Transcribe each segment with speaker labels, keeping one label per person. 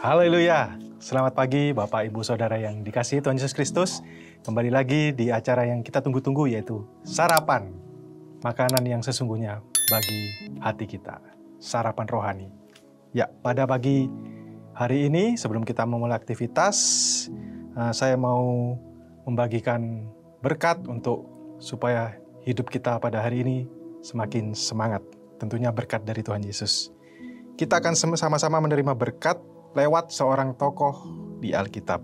Speaker 1: Haleluya. Selamat pagi Bapak Ibu Saudara yang dikasihi Tuhan Yesus Kristus. Kembali lagi di acara yang kita tunggu-tunggu, yaitu sarapan. Makanan yang sesungguhnya bagi hati kita. Sarapan rohani. Ya, pada pagi hari ini sebelum kita memulai aktivitas, saya mau membagikan berkat supaya hidup kita pada hari ini semakin semangat. Tentunya berkat dari Tuhan Yesus. Kita akan sama-sama menerima berkat lewat seorang tokoh di Alkitab.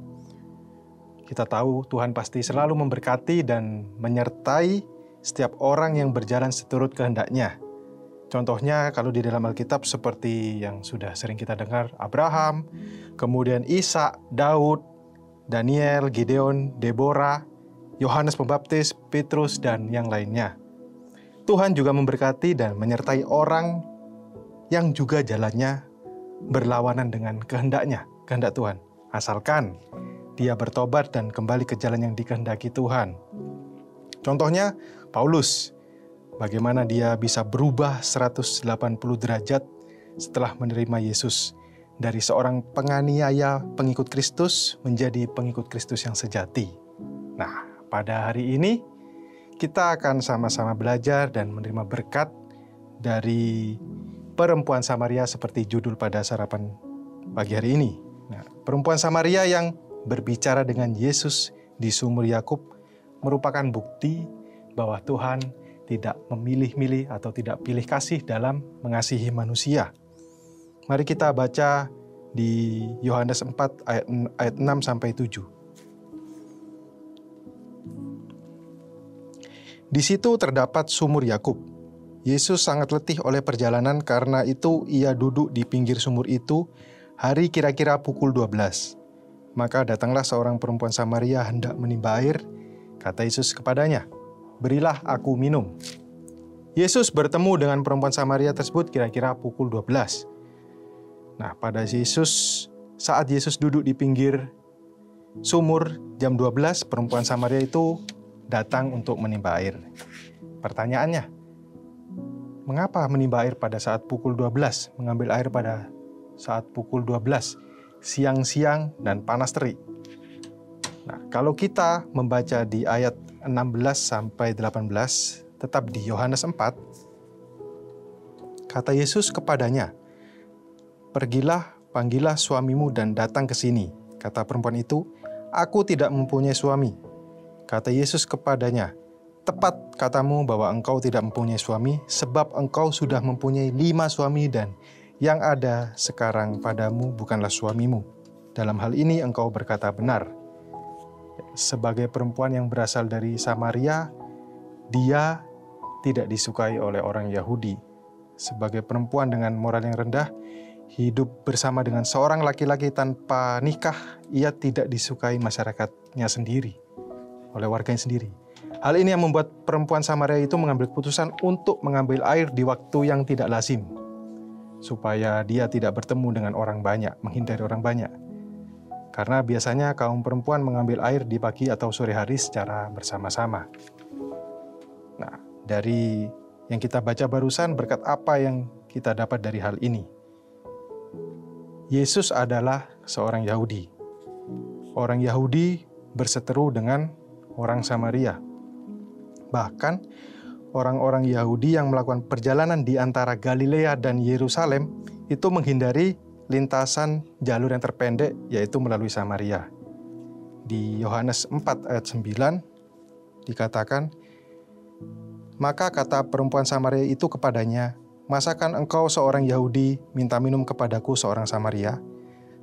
Speaker 1: Kita tahu Tuhan pasti selalu memberkati dan menyertai setiap orang yang berjalan seturut kehendak-Nya. Contohnya kalau di dalam Alkitab seperti yang sudah sering kita dengar, Abraham, kemudian Ishak, Daud, Daniel, Gideon, Deborah, Yohanes Pembaptis, Petrus, dan yang lainnya. Tuhan juga memberkati dan menyertai orang yang juga jalannya berlawanan dengan kehendak-Nya, kehendak Tuhan. Asalkan dia bertobat dan kembali ke jalan yang dikehendaki Tuhan. Contohnya Paulus, bagaimana dia bisa berubah 180 derajat setelah menerima Yesus. Dari seorang penganiaya pengikut Kristus menjadi pengikut Kristus yang sejati. Nah, pada hari ini kita akan sama-sama belajar dan menerima berkat dari perempuan Samaria seperti judul pada sarapan pagi hari ini. Nah, perempuan Samaria yang berbicara dengan Yesus di sumur Yakub merupakan bukti bahwa Tuhan tidak memilih-milih atau tidak pilih kasih dalam mengasihi manusia. Mari kita baca di Yohanes 4 ayat 6 sampai 7. Di situ terdapat sumur Yakub. Yesus sangat letih oleh perjalanan, karena itu ia duduk di pinggir sumur itu hari kira-kira pukul 12. Maka datanglah seorang perempuan Samaria hendak menimba air. Kata Yesus kepadanya, "Berilah aku minum." Yesus bertemu dengan perempuan Samaria tersebut kira-kira pukul 12. Nah, saat Yesus duduk di pinggir sumur jam 12, perempuan Samaria itu datang untuk menimba air. Pertanyaannya, mengapa menimba air pada saat pukul 12? Mengambil air pada saat pukul 12, siang-siang dan panas terik. Nah, kalau kita membaca di ayat 16 sampai 18, tetap di Yohanes 4, kata Yesus kepadanya, "Pergilah, panggillah suamimu dan datang ke sini." Kata perempuan itu, "Aku tidak mempunyai suami." Kata Yesus kepadanya, "Tepat katamu bahwa engkau tidak mempunyai suami, sebab engkau sudah mempunyai 5 suami dan yang ada sekarang padamu bukanlah suamimu. Dalam hal ini engkau berkata benar." Sebagai perempuan yang berasal dari Samaria, dia tidak disukai oleh orang Yahudi. Sebagai perempuan dengan moral yang rendah, hidup bersama dengan seorang laki-laki tanpa nikah, ia tidak disukai masyarakatnya sendiri, oleh warganya sendiri. Hal ini yang membuat perempuan Samaria itu mengambil keputusan untuk mengambil air di waktu yang tidak lazim, supaya dia tidak bertemu dengan orang banyak, menghindari orang banyak. Karena biasanya kaum perempuan mengambil air di pagi atau sore hari secara bersama-sama. Nah, dari yang kita baca barusan, berkat apa yang kita dapat dari hal ini? Yesus adalah seorang Yahudi. Orang Yahudi berseteru dengan orang Samaria. Bahkan orang-orang Yahudi yang melakukan perjalanan di antara Galilea dan Yerusalem itu menghindari lintasan jalur yang terpendek, yaitu melalui Samaria. Di Yohanes 4 ayat 9 dikatakan, "Maka kata perempuan Samaria itu kepadanya, 'Masakan engkau seorang Yahudi minta minum kepadaku seorang Samaria?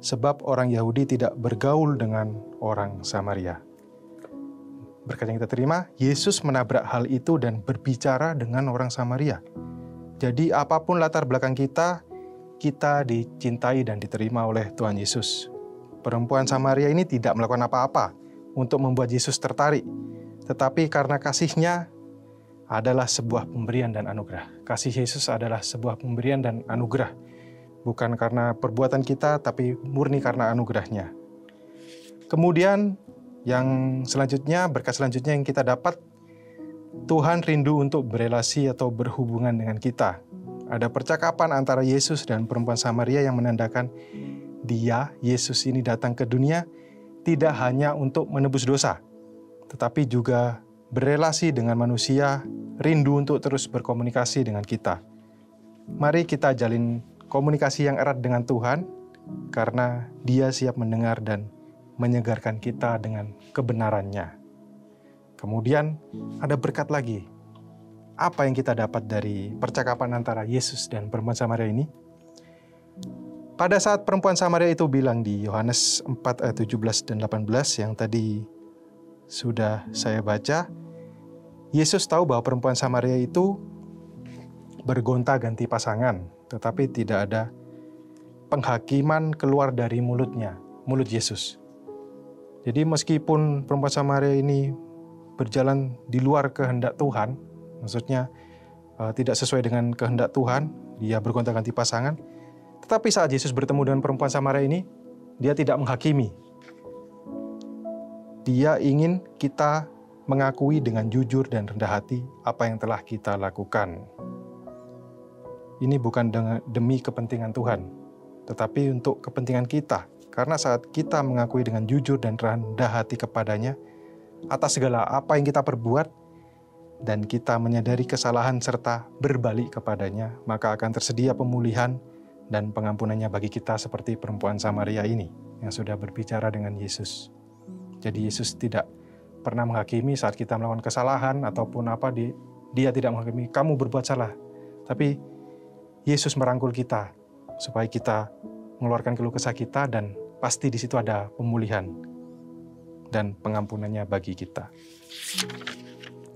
Speaker 1: Sebab orang Yahudi tidak bergaul dengan orang Samaria.'" Berkat yang kita terima, Yesus menabrak hal itu dan berbicara dengan orang Samaria. Jadi apapun latar belakang kita dicintai dan diterima oleh Tuhan Yesus. Perempuan Samaria ini tidak melakukan apa-apa untuk membuat Yesus tertarik, tetapi karena kasih-Nya adalah sebuah pemberian dan anugerah. Kasih Yesus adalah sebuah pemberian dan anugerah, bukan karena perbuatan kita, tapi murni karena anugerah-Nya. Kemudian yang selanjutnya, berkat selanjutnya yang kita dapat, Tuhan rindu untuk berelasi atau berhubungan dengan kita. Ada percakapan antara Yesus dan perempuan Samaria yang menandakan Dia, Yesus ini datang ke dunia tidak hanya untuk menebus dosa, tetapi juga berelasi dengan manusia, rindu untuk terus berkomunikasi dengan kita. Mari kita jalin komunikasi yang erat dengan Tuhan, karena Dia siap mendengar dan menyegarkan kita dengan kebenarannya. Kemudian ada berkat lagi. Apa yang kita dapat dari percakapan antara Yesus dan perempuan Samaria ini? Pada saat perempuan Samaria itu bilang di Yohanes 4 ayat 17 dan 18 yang tadi sudah saya baca, Yesus tahu bahwa perempuan Samaria itu bergonta-ganti pasangan, tetapi tidak ada penghakiman keluar dari mulutnya, mulut Yesus. Jadi meskipun perempuan Samaria ini berjalan di luar kehendak Tuhan, maksudnya tidak sesuai dengan kehendak Tuhan, dia bergonta-ganti pasangan, tetapi saat Yesus bertemu dengan perempuan Samaria ini, dia tidak menghakimi. Dia ingin kita mengakui dengan jujur dan rendah hati apa yang telah kita lakukan. Ini bukan demi kepentingan Tuhan, tetapi untuk kepentingan kita. Karena saat kita mengakui dengan jujur dan rendah hati kepadanya, atas segala apa yang kita perbuat, dan kita menyadari kesalahan serta berbalik kepadanya, maka akan tersedia pemulihan dan pengampunannya bagi kita seperti perempuan Samaria ini yang sudah berbicara dengan Yesus. Jadi Yesus tidak pernah menghakimi saat kita melakukan kesalahan ataupun apa, dia tidak menghakimi kamu berbuat salah. Tapi Yesus merangkul kita supaya kita mengeluarkan keluh kesah kita, dan pasti di situ ada pemulihan dan pengampunannya bagi kita.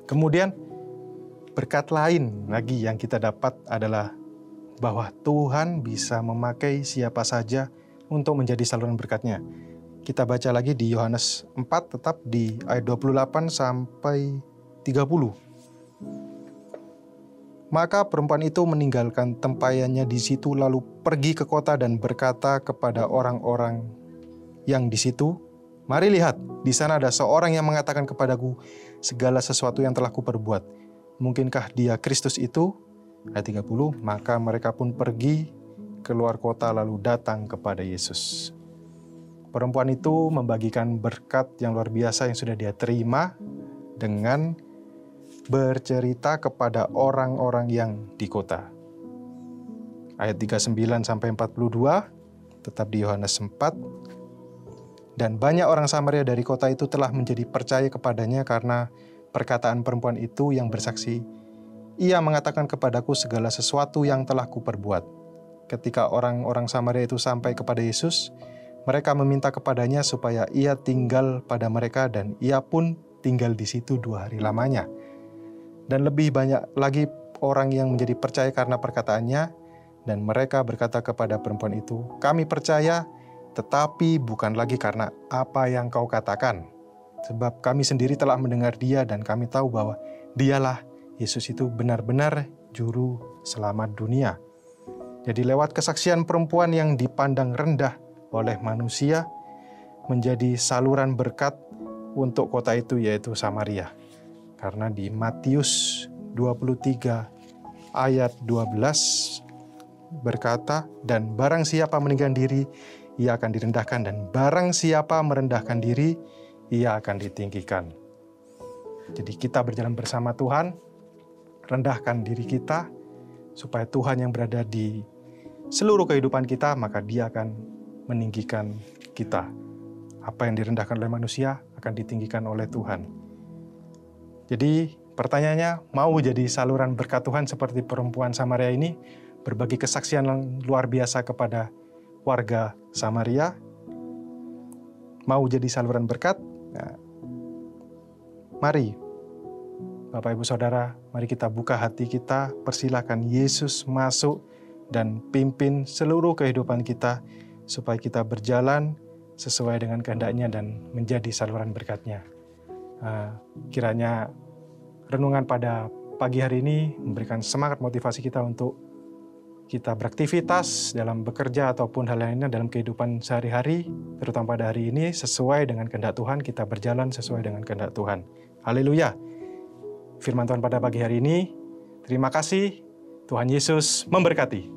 Speaker 1: Kemudian berkat lain lagi yang kita dapat adalah bahwa Tuhan bisa memakai siapa saja untuk menjadi saluran berkat-Nya. Kita baca lagi di Yohanes 4, tetap di ayat 28 sampai 30. Maka perempuan itu meninggalkan tempayannya di situ lalu pergi ke kota dan berkata kepada orang-orang yang di situ, "Mari lihat, di sana ada seorang yang mengatakan kepadaku segala sesuatu yang telah kuperbuat. Mungkinkah dia Kristus itu?" Ayat 30, maka mereka pun pergi keluar kota lalu datang kepada Yesus. Perempuan itu membagikan berkat yang luar biasa yang sudah dia terima dengan bercerita kepada orang-orang yang di kota. Ayat 39 sampai 42, tetap di Yohanes 4. Dan banyak orang Samaria dari kota itu telah menjadi percaya kepadanya karena perkataan perempuan itu yang bersaksi, "Ia mengatakan kepadaku segala sesuatu yang telah kuperbuat." Ketika orang-orang Samaria itu sampai kepada Yesus, mereka meminta kepadanya supaya ia tinggal pada mereka, dan ia pun tinggal di situ 2 hari lamanya. Dan lebih banyak lagi orang yang menjadi percaya karena perkataannya, dan mereka berkata kepada perempuan itu, "Kami percaya, tetapi bukan lagi karena apa yang kau katakan. Sebab kami sendiri telah mendengar dia dan kami tahu bahwa dialah Yesus itu benar-benar juru selamat dunia." Jadi lewat kesaksian perempuan yang dipandang rendah oleh manusia, menjadi saluran berkat untuk kota itu, yaitu Samaria. Karena di Matius 23 ayat 12 berkata, "Dan barang siapa meninggikan diri, ia akan direndahkan, dan barang siapa merendahkan diri, ia akan ditinggikan." Jadi kita berjalan bersama Tuhan, rendahkan diri kita, supaya Tuhan yang berada di seluruh kehidupan kita, maka Dia akan meninggikan kita. Apa yang direndahkan oleh manusia akan ditinggikan oleh Tuhan. Jadi pertanyaannya, mau jadi saluran berkat Tuhan seperti perempuan Samaria ini, berbagi kesaksian yang luar biasa kepada warga Samaria? Mau jadi saluran berkat? Nah, mari Bapak Ibu Saudara, mari kita buka hati kita, persilakan Yesus masuk dan pimpin seluruh kehidupan kita, supaya kita berjalan sesuai dengan kehendak-Nya dan menjadi saluran berkat-Nya. Kiranya renungan pada pagi hari ini memberikan semangat motivasi kita untuk kita beraktivitas dalam bekerja ataupun hal lainnya dalam kehidupan sehari-hari, terutama pada hari ini sesuai dengan kehendak Tuhan, kita berjalan sesuai dengan kehendak Tuhan. Haleluya. Firman Tuhan pada pagi hari ini, terima kasih, Tuhan Yesus memberkati.